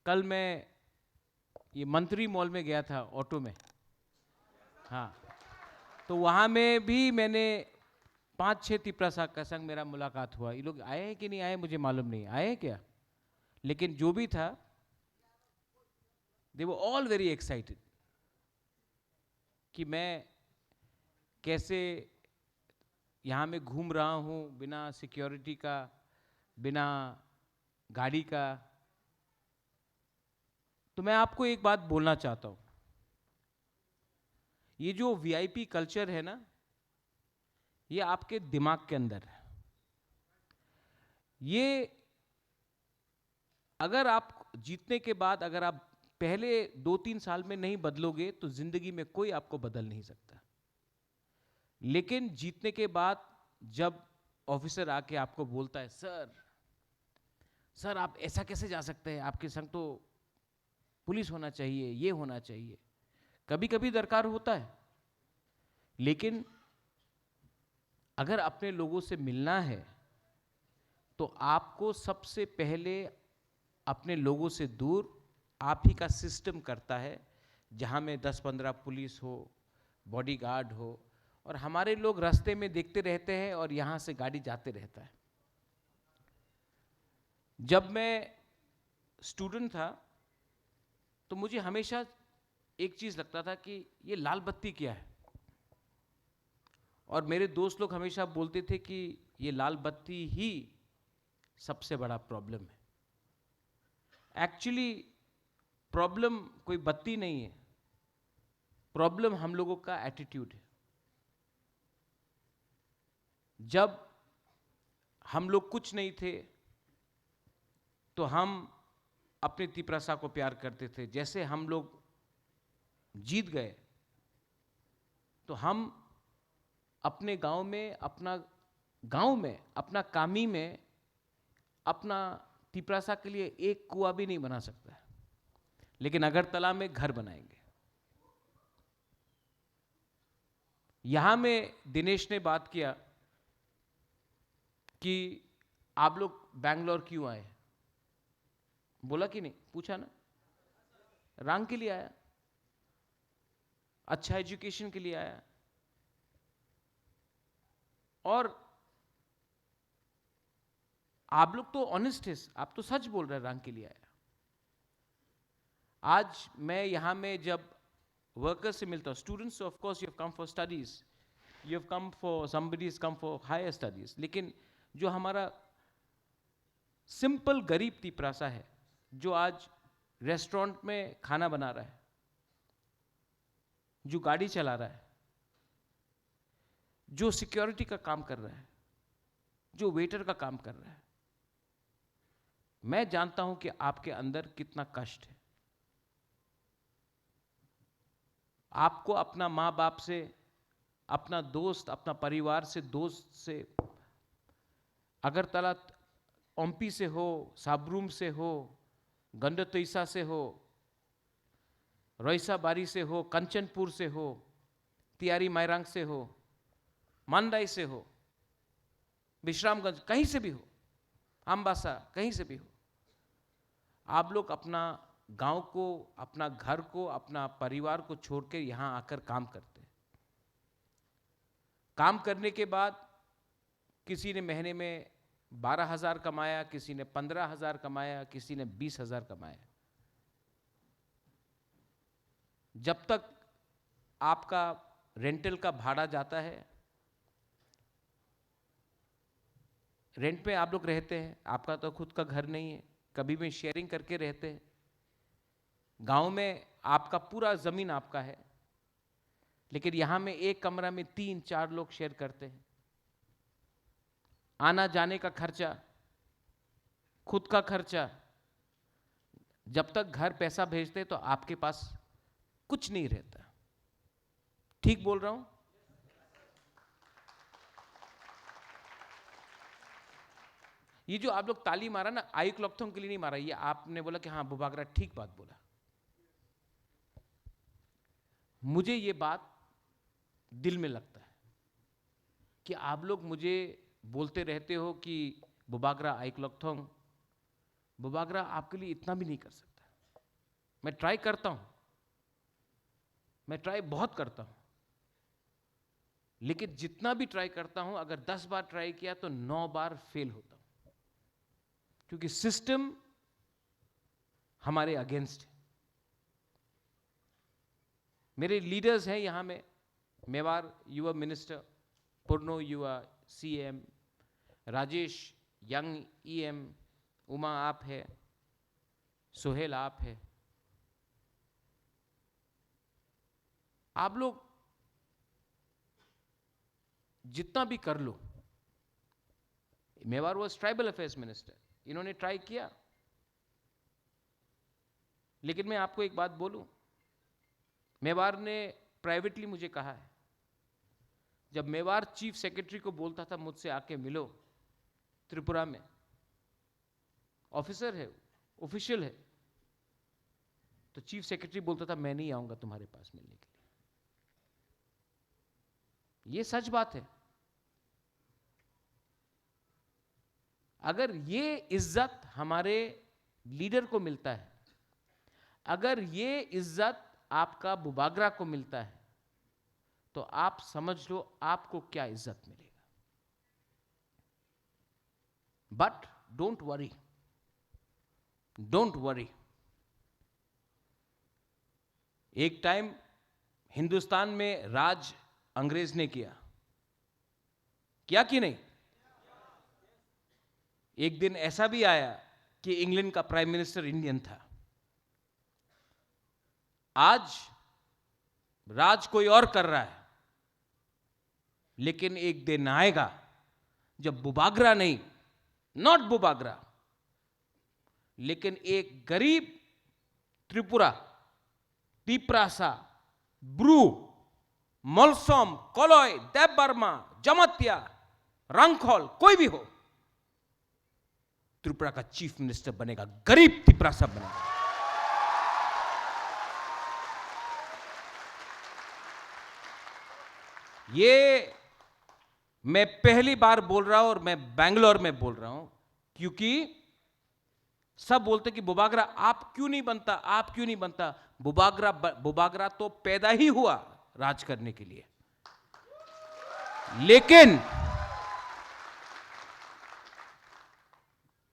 कल मैं ये मंत्री मॉल में गया था ऑटो में। हाँ, तो वहाँ में भी मैंने 5-6 तिपरा का संग मेरा मुलाकात हुआ। ये लोग आए हैं कि नहीं आए मुझे मालूम नहीं, आए हैं क्या, लेकिन जो भी था दे वर ऑल वेरी एक्साइटेड कि मैं कैसे यहाँ में घूम रहा हूँ बिना सिक्योरिटी का, बिना गाड़ी का। तो मैं आपको एक बात बोलना चाहता हूँ, ये जो वीआईपी कल्चर है ना, ये आपके दिमाग के अंदर है। ये अगर आप जीतने के बाद अगर आप पहले 2-3 साल में नहीं बदलोगे तो जिंदगी में कोई आपको बदल नहीं सकता। लेकिन जीतने के बाद जब ऑफिसर आके आपको बोलता है सर सर आप ऐसा कैसे जा सकते हैं, आपके संग तो पुलिस होना चाहिए, ये होना चाहिए, कभी कभी दरकार होता है। लेकिन अगर अपने लोगों से मिलना है तो आपको सबसे पहले अपने लोगों से दूर आप ही का सिस्टम करता है, जहां में 10-15 पुलिस हो, बॉडीगार्ड हो, और हमारे लोग रास्ते में देखते रहते हैं और यहां से गाड़ी जाते रहता है। जब मैं स्टूडेंट था तो मुझे हमेशा एक चीज लगता था कि ये लाल बत्ती क्या है, और मेरे दोस्त लोग हमेशा बोलते थे कि ये लाल बत्ती ही सबसे बड़ा प्रॉब्लम है। एक्चुअली प्रॉब्लम कोई बत्ती नहीं है, प्रॉब्लम हम लोगों का एटीट्यूड है। जब हम लोग कुछ नहीं थे तो हम अपने तिपरासा को प्यार करते थे। जैसे हम लोग जीत गए तो हम अपने गांव में अपना कामी में अपना तिपरासा के लिए एक कुआं भी नहीं बना सकता है, लेकिन अगरतला में घर बनाएंगे। यहां में दिनेश ने बात किया कि आप लोग बैंगलोर क्यों आए, बोला कि नहीं, पूछा ना। रंग के लिए आया, अच्छा एजुकेशन के लिए आया, और आप लोग तो ऑनेस्ट है, आप तो सच बोल रहे हैं, रंग के लिए आया। आज मैं यहां में जब वर्कर्स से मिलता हूं, students of course you have come for studies, you have come for somebody is come for higher studies, लेकिन जो हमारा सिंपल गरीब तिपरासा है जो आज रेस्टोरेंट में खाना बना रहा है, जो गाड़ी चला रहा है, जो सिक्योरिटी का काम कर रहा है, जो वेटर का काम कर रहा है, मैं जानता हूं कि आपके अंदर कितना कष्ट है। आपको अपना मां बाप से, अपना दोस्त, अपना परिवार से, दोस्त से, अगरतला ओम्पी से हो, साबरूम से हो, गंडतोइसा से हो, रोइसा बारी से हो, कंचनपुर से हो, तियारी मैरांग से हो, मांडाई से हो, विश्रामगंज, कहीं से भी हो, अम्बासा, कहीं से भी हो, आप लोग अपना गांव को, अपना घर को, अपना परिवार को छोड़ के यहां आकर काम करते हैं। काम करने के बाद किसी ने महीने में 12,000 कमाया, किसी ने 15,000 कमाया, किसी ने 20,000 कमाया। जब तक आपका रेंटल का भाड़ा जाता है, रेंट पे आप लोग रहते हैं, आपका तो खुद का घर नहीं है, कभी भी शेयरिंग करके रहते हैं। गांव में आपका पूरा जमीन आपका है, लेकिन यहां में एक कमरा में 3-4 लोग शेयर करते हैं। आना जाने का खर्चा, खुद का खर्चा, जब तक घर पैसा भेजते तो आपके पास कुछ नहीं रहता। ठीक बोल रहा हूं? ये जो आप लोग ताली मारा ना, आई क्लॉक्थों के लिए नहीं मारा, ये आपने बोला कि हाँ बुबागरा ठीक बात बोला। मुझे ये बात दिल में लगता है कि आप लोग मुझे बोलते रहते हो कि बुबागरा आई क्लॉक्थों, बुबागरा आपके लिए इतना भी नहीं कर सकता। मैं ट्राई करता हूं, मैं ट्राई बहुत करता हूं, लेकिन जितना भी ट्राई करता हूं, अगर 10 बार ट्राई किया तो 9 बार फेल होता हूं, क्योंकि सिस्टम हमारे अगेंस्ट है। मेरे लीडर्स हैं यहां में, मेवार युवा मिनिस्टर, पूर्णो युवा CM, Rajesh young EM, Uma आप है, सोहेल आप है। आप लोग जितना भी कर लो, मेवार वॉज ट्राइबल अफेयर्स मिनिस्टर, इन्होंने ट्राई किया, लेकिन मैं आपको एक बात बोलूं, मेवार ने प्राइवेटली मुझे कहा है, जब मेवार चीफ सेक्रेटरी को बोलता था मुझसे आके मिलो त्रिपुरा में, ऑफिसर है, ऑफिशियल है, तो चीफ सेक्रेटरी बोलता था मैं नहीं आऊंगा तुम्हारे पास मिलने के लिए। ये सच बात है। अगर ये इज्जत हमारे लीडर को मिलता है, अगर ये इज्जत आपका बुबागरा को मिलता है, तो आप समझ लो आपको क्या इज्जत मिलेगा। But don't worry, don't worry. एक टाइम हिंदुस्तान में राज अंग्रेज ने किया कि नहीं? एक दिन ऐसा भी आया कि इंग्लैंड का प्राइम मिनिस्टर इंडियन था। आज राज कोई और कर रहा है, लेकिन एक दिन आएगा जब बुबागरा नहीं, नॉट बुबागरा, लेकिन एक गरीब त्रिपुरा, तिप्रासा, ब्रू, मलसोम, कोलोय, देवबर्मा, जमत्या, रंगखोल, कोई भी हो, त्रिपुरा का चीफ मिनिस्टर बनेगा, गरीब तिप्रासा बनेगा। ये मैं पहली बार बोल रहा हूं और मैं बेंगलोर में बोल रहा हूं, क्योंकि सब बोलते कि बुबागरा आप क्यों नहीं बनता, आप क्यों नहीं बनता। बुबागरा तो पैदा ही हुआ राज करने के लिए, लेकिन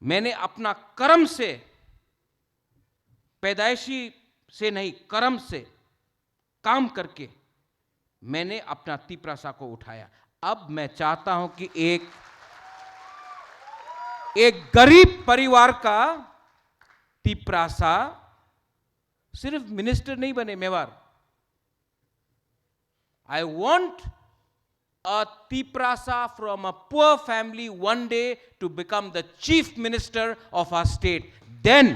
मैंने अपना कर्म से, पैदाइशी से नहीं, कर्म से काम करके मैंने अपना तिप्रासा को उठाया। अब मैं चाहता हूं कि एक गरीब परिवार का तिप्रासा सिर्फ मिनिस्टर नहीं बने Mewar. I want a Tiprasa from a poor family one day to become the chief minister of our state. Then,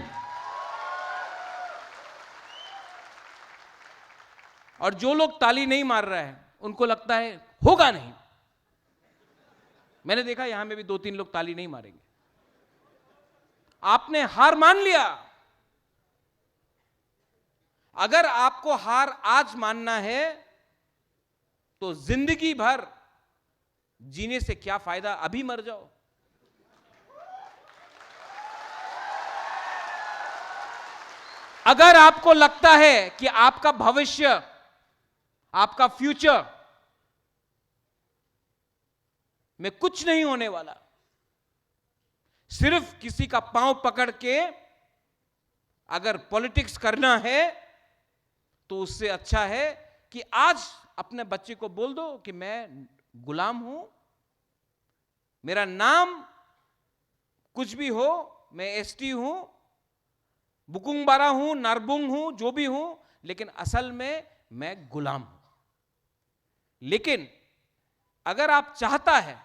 और जो लोग ताली नहीं मार रहे हैं, उनको लगता है होगा नहीं। मैंने देखा यहां में भी 2-3 लोग ताली नहीं मारेंगे। आपने हार मान लिया। अगर आपको हार आज मानना है, तो जिंदगी भर जीने से क्या फायदा, अभी मर जाओ। अगर आपको लगता है कि आपका भविष्य, आपका फ्यूचर में कुछ नहीं होने वाला, सिर्फ किसी का पांव पकड़ के अगर पॉलिटिक्स करना है, तो उससे अच्छा है कि आज अपने बच्चे को बोल दो कि मैं गुलाम हूं, मेरा नाम कुछ भी हो, मैं एसटी हूं, बुकुंगबारा हूं, नारबुंग हूं, जो भी हूं, लेकिन असल में मैं गुलाम हूं। लेकिन अगर आप चाहता है,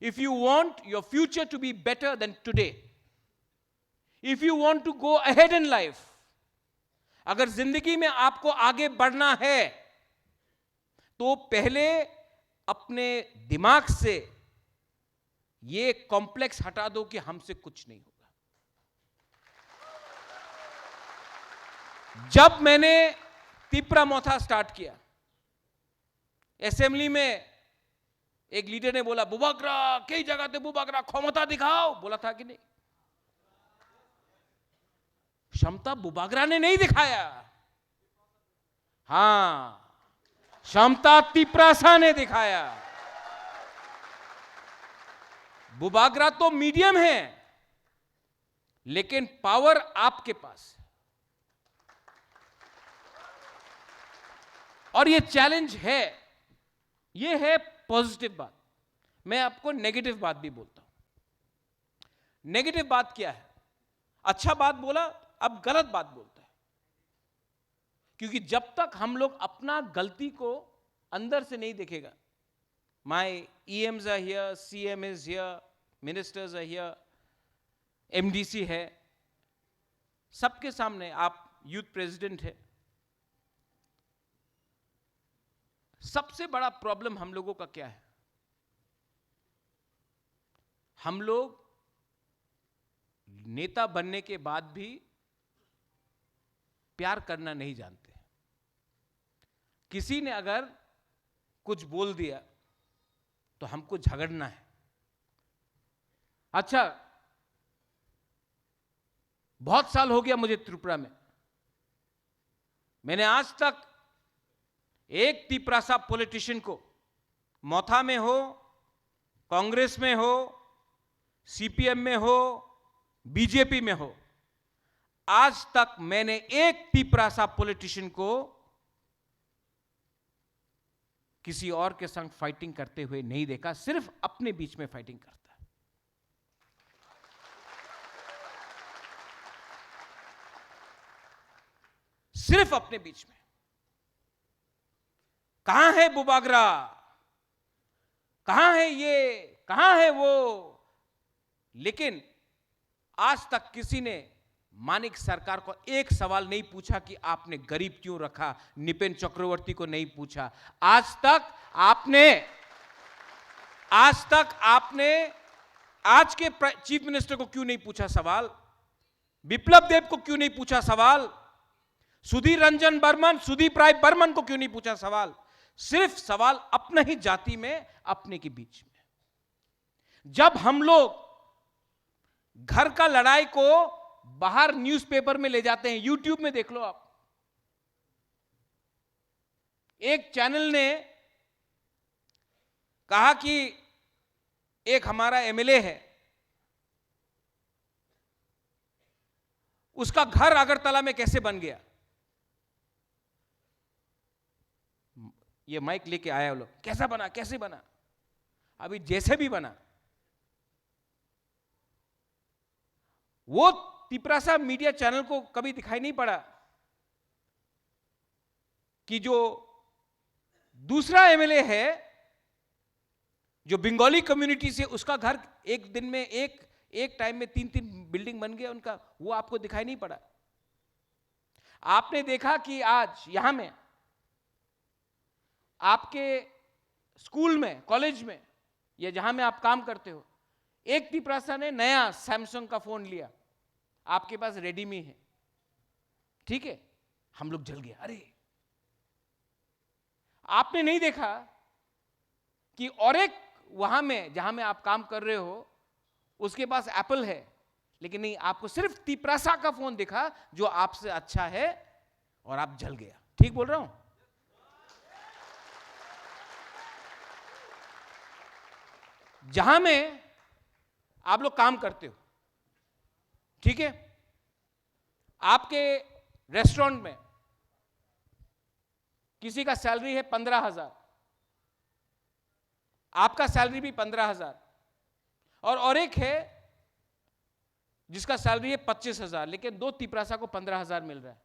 if you want your future to be better than today, if you want to go ahead in life, अगर जिंदगी में आपको आगे बढ़ना है, तो पहले अपने दिमाग से ये कॉम्प्लेक्स हटा दो कि हमसे कुछ नहीं होगा। जब मैंने तिप्रा मोथा स्टार्ट किया, असेंबली में एक लीडर ने बोला बुबागरा कई जगह ते बुबागरा क्षमता दिखाओ, बोला था कि नहीं? क्षमता बुबागरा ने नहीं दिखाया, हां, क्षमता तिपरासा ने दिखाया। बुबागरा तो मीडियम है, लेकिन पावर आपके पास है। और ये चैलेंज है, ये है पॉजिटिव बात। मैं आपको नेगेटिव बात भी बोलता हूं। नेगेटिव बात क्या है? अच्छा बात बोला, अब गलत बात बोलता है। क्योंकि जब तक हम लोग अपना गलती को अंदर से नहीं देखेगा, my EMs are here, CM is here, ministers are here, MDC है, सबके सामने आप यूथ प्रेसिडेंट है। सबसे बड़ा प्रॉब्लम हम लोगों का क्या है? हम लोग नेता बनने के बाद भी प्यार करना नहीं जानते। किसी ने अगर कुछ बोल दिया तो हमको झगड़ना है। अच्छा, बहुत साल हो गया मुझे त्रिपुरा में, मैंने आज तक एक तिपरासा पॉलिटिशियन को, मौथा में हो, कांग्रेस में हो, CPM में हो, बीजेपी में हो, आज तक मैंने एक तिपरासा पॉलिटिशियन को किसी और के संग फाइटिंग करते हुए नहीं देखा। सिर्फ अपने बीच में फाइटिंग करता है। सिर्फ अपने बीच में। कहां है बुबागरा? कहां है ये? कहां है वो? लेकिन आज तक किसी ने मानिक सरकार को एक सवाल नहीं पूछा कि आपने गरीब क्यों रखा। निपेन चक्रवर्ती को नहीं पूछा। आज तक आपने आज के चीफ मिनिस्टर को क्यों नहीं पूछा सवाल? बिप्लब देब को क्यों नहीं पूछा सवाल? सुदीप राय बर्मन को क्यों नहीं पूछा सवाल? सिर्फ सवाल अपना ही जाति में, अपने के बीच में। जब हम लोग घर का लड़ाई को बाहर न्यूज़पेपर में ले जाते हैं, यूट्यूब में देख लो आप, एक चैनल ने कहा कि एक हमारा MLA है, उसका घर अगरतला में कैसे बन गया। ये माइक लेके आया वो लोग, कैसा बना, कैसे बना? अभी जैसे भी बना, वो तिपरासा मीडिया चैनल को कभी दिखाई नहीं पड़ा कि जो दूसरा MLA है, जो बंगाली कम्युनिटी से, उसका घर एक दिन में एक टाइम में 3-3 बिल्डिंग बन गया उनका, वो आपको दिखाई नहीं पड़ा। आपने देखा कि आज यहां में आपके स्कूल में, कॉलेज में, या जहां में आप काम करते हो, एक तिपरासा ने नया सैमसंग का फोन लिया, आपके पास रेडमी है, ठीक है, हम लोग जल गए। अरे, आपने नहीं देखा कि और एक वहां में जहां में आप काम कर रहे हो, उसके पास एप्पल है, लेकिन नहीं, आपको सिर्फ तिपरासा का फोन दिखा जो आपसे अच्छा है, और आप जल गया। ठीक बोल रहा हूं? जहां में आप लोग काम करते हो, ठीक है, आपके रेस्टोरेंट में किसी का सैलरी है 15,000, आपका सैलरी भी 15,000, और एक है जिसका सैलरी है 25,000, लेकिन दो तिपरासा को 15,000 मिल रहा है।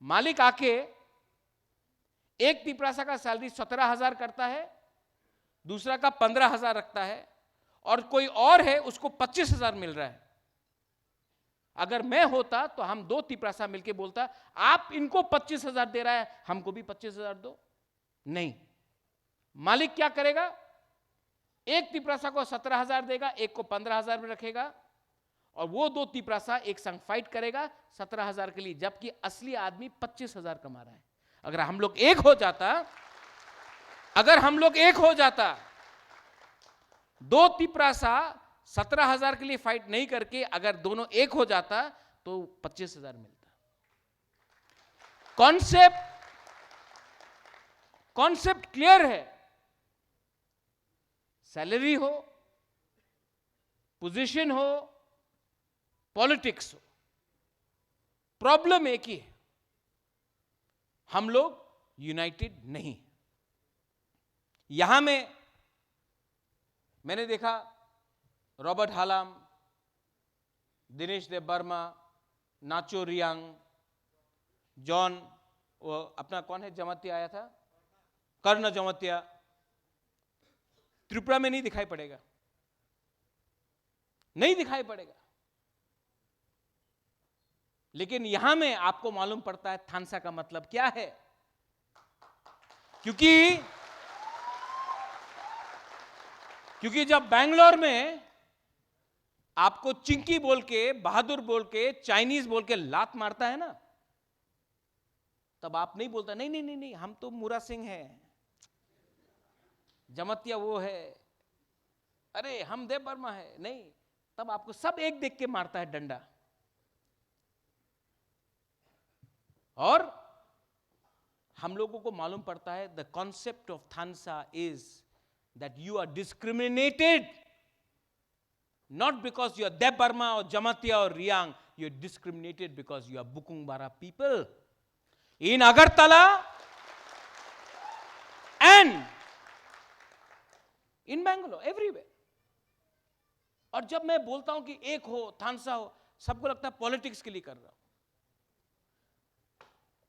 मालिक आके एक तिपरासा का सैलरी 17,000 करता है, दूसरा का 15,000 रखता है, और कोई और है उसको 25,000 मिल रहा है। अगर मैं होता तो हम दो तिपरासा मिलके बोलता, आप इनको 25,000 दे रहा है, हमको भी 25,000 दो। नहीं, मालिक क्या करेगा? एक तिपरासा को 17,000 देगा, एक को 15,000 में रखेगा, और वो दो तिपरासा एक संग फाइट करेगा 17,000 के लिए, जबकि असली आदमी 25,000 कमा रहा है। अगर हम लोग एक हो जाता, दो तिपरासा 17,000 के लिए फाइट नहीं करके अगर दोनों एक हो जाता, तो 25,000 मिलता। कॉन्सेप्ट क्लियर है। सैलरी हो, पोजीशन हो, पॉलिटिक्स हो, प्रॉब्लम एक ही है, हम लोग यूनाइटेड नहीं। यहां में मैंने देखा रॉबर्ट हालाम, दिनेश देव वर्मा, नाचो रियांग, जॉन, वो अपना कौन है जमातिया आया था, कर्ण जमातिया, त्रिपुरा में नहीं दिखाई पड़ेगा, नहीं दिखाई पड़ेगा। लेकिन यहां में आपको मालूम पड़ता है थानसा का मतलब क्या है। क्योंकि जब बैंगलोर में आपको चिंकी बोल के, बहादुर बोल के, चाइनीज बोल के लात मारता है ना, तब आप नहीं बोलता नहीं नहीं नहीं नहीं हम तो मुरा सिंह है, जमतिया वो है, अरे हम देव वर्मा है, नहीं, तब आपको सब एक देख के मारता है डंडा। और हम लोगों को मालूम पड़ता है the concept of Thansa is that you are discriminated not because you are Debbarma और जमातिया और Reang, you are discriminated because you are बुकुंगबारा people in Agartala and in Bangalore, everywhere. और जब मैं बोलता हूं कि एक हो, थानसा हो, सबको लगता है पॉलिटिक्स के लिए कर रहा हूं।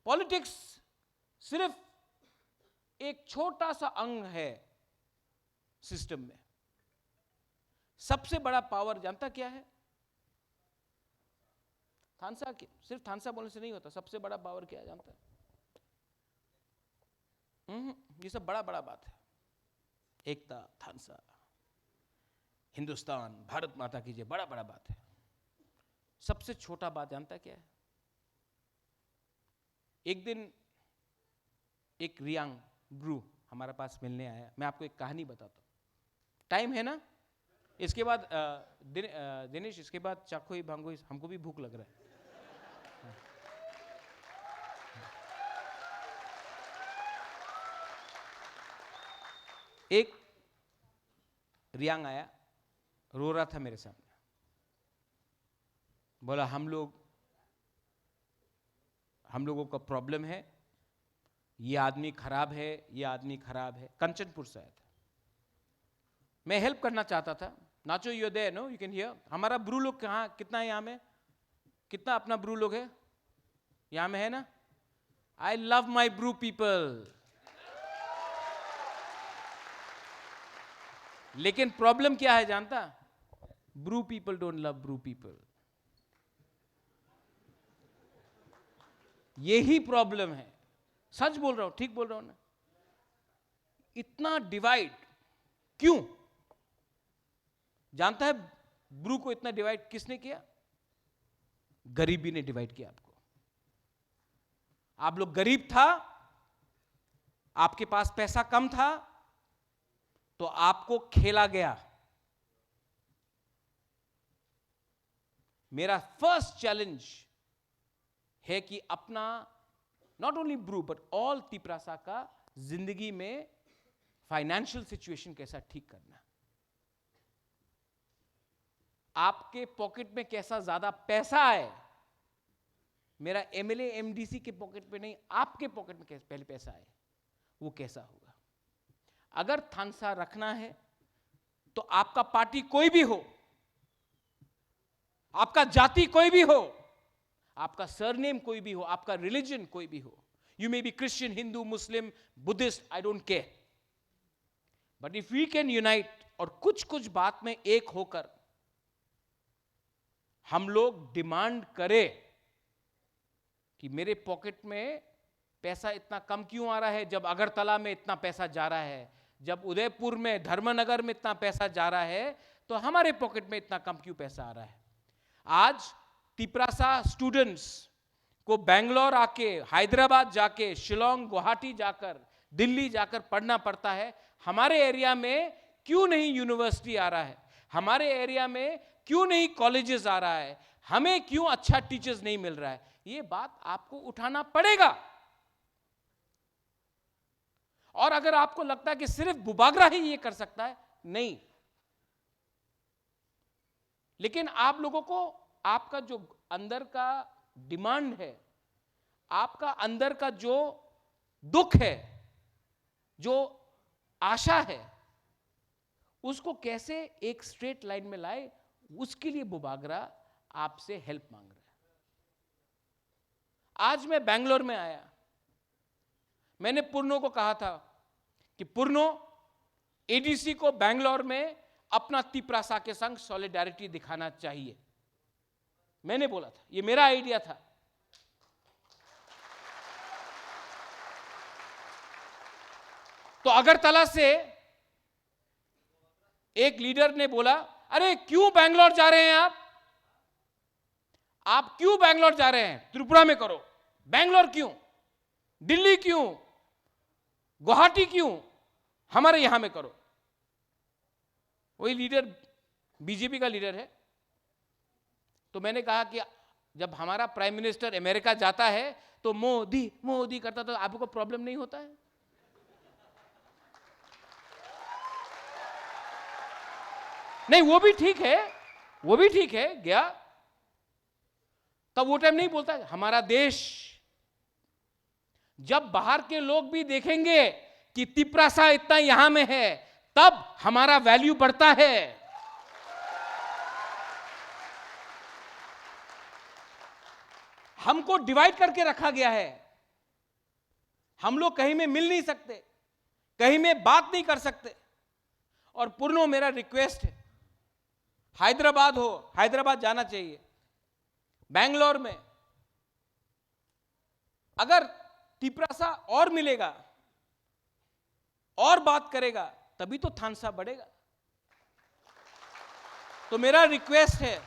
पॉलिटिक्स सिर्फ एक छोटा सा अंग है सिस्टम में। सबसे बड़ा पावर जानता क्या है? थानसा की, सिर्फ थानसा बोलने से नहीं होता। सबसे बड़ा पावर क्या है जानता है? ये सब बड़ा बड़ा बात है। एकता, थानसा, हिंदुस्तान, भारत माता की जय, बड़ा बड़ा बात है। सबसे छोटा बात जानता क्या है? एक दिन एक रियांग ब्रू हमारे पास मिलने आया। मैं आपको एक कहानी बताता हूं। टाइम है ना? इसके बाद दिनेश, इसके बाद चाकोई भांगोई, हमको भी भूख लग रहा है। एक रियांग आया, रो रहा था मेरे सामने, बोला हम लोगों का प्रॉब्लम है, ये आदमी खराब है, ये आदमी खराब है। कंचनपुर से आया था। मैं हेल्प करना चाहता था। नाचो you there, no you can hear. हमारा ब्रू लोग कहाँ, कितना है यहाँ में? कितना अपना ब्रू लोग है यहाँ में? है ना? I love my Bru people. लेकिन प्रॉब्लम क्या है जानता? Bru people don't love Bru people. यही प्रॉब्लम है। सच बोल रहा हूं, ठीक बोल रहा हूं ना? इतना डिवाइड क्यों? जानता है ब्रू को इतना डिवाइड किसने किया? गरीबी ने डिवाइड किया आपको। आप लोग गरीब था, आपके पास पैसा कम था, तो आपको खेला गया। मेरा फर्स्ट चैलेंज है कि अपना not only Bru but all Tiprasa का जिंदगी में फाइनेंशियल सिचुएशन कैसा ठीक करना। आपके पॉकेट में कैसा ज्यादा पैसा आए। मेरा एमएलए एमडीसी के पॉकेट में नहीं, आपके पॉकेट में कैसे पहले पैसा आए, वो कैसा होगा। अगर थानसा रखना है तो आपका पार्टी कोई भी हो, आपका जाति कोई भी हो, आपका सरनेम कोई भी हो, आपका रिलीजन कोई भी हो, you may be Christian, Hindu, Muslim, Buddhist, I don't care, but if we can unite और कुछ कुछ बात में एक होकर हम लोग डिमांड करें कि मेरे पॉकेट में पैसा इतना कम क्यों आ रहा है, जब अगरतला में इतना पैसा जा रहा है, जब उदयपुर में, धर्मनगर में इतना पैसा जा रहा है, तो हमारे पॉकेट में इतना कम क्यों पैसा आ रहा है। आज तिपरासा स्टूडेंट्स को बेंगलोर आके, हैदराबाद जाके, शिलोंग, गुवाहाटी जाकर, दिल्ली जाकर पढ़ना पड़ता है। हमारे एरिया में क्यों नहीं यूनिवर्सिटी आ रहा है? हमारे एरिया में क्यों नहीं कॉलेजेस आ रहा है? हमें क्यों अच्छा टीचर्स नहीं मिल रहा है, ये बात आपको उठाना पड़ेगा। और अगर आपको लगता है कि सिर्फ बुबागरा ही ये कर सकता है, नहीं, लेकिन आप लोगों को आपका जो अंदर का डिमांड है, आपका अंदर का जो दुख है, जो आशा है, उसको कैसे एक स्ट्रेट लाइन में लाए, उसके लिए बुबागरा आपसे हेल्प मांग रहा है। आज मैं बेंगलोर में आया, मैंने पूर्णो को कहा था कि पूर्णो, एडीसी को बेंगलोर में अपना तिपरासा के संग सॉलिडारिटी दिखाना चाहिए। मैंने बोला था, ये मेरा आइडिया था। तो अगरतला से एक लीडर ने बोला, अरे क्यों बेंगलोर जा रहे हैं आप क्यों बेंगलोर जा रहे हैं, त्रिपुरा में करो। बेंगलोर क्यों, दिल्ली क्यों, गुवाहाटी क्यों, हमारे यहां में करो। वही लीडर बीजेपी का लीडर है। तो मैंने कहा कि जब हमारा प्राइम मिनिस्टर अमेरिका जाता है तो मोदी मोदी करता, तो आपको प्रॉब्लम नहीं होता है? नहीं, वो भी ठीक है, वो भी ठीक है, गया तब वो टाइम नहीं बोलता है। हमारा देश, जब बाहर के लोग भी देखेंगे कि तिपरासा इतना यहां में है, तब हमारा वैल्यू बढ़ता है। हमको डिवाइड करके रखा गया है, हम लोग कहीं में मिल नहीं सकते, कहीं में बात नहीं कर सकते। और पूर्णो, मेरा रिक्वेस्ट है, हैदराबाद हो, हैदराबाद जाना चाहिए। बेंगलोर में अगर तिपरासा और मिलेगा और बात करेगा, तभी तो थानसा बढ़ेगा। तो मेरा रिक्वेस्ट है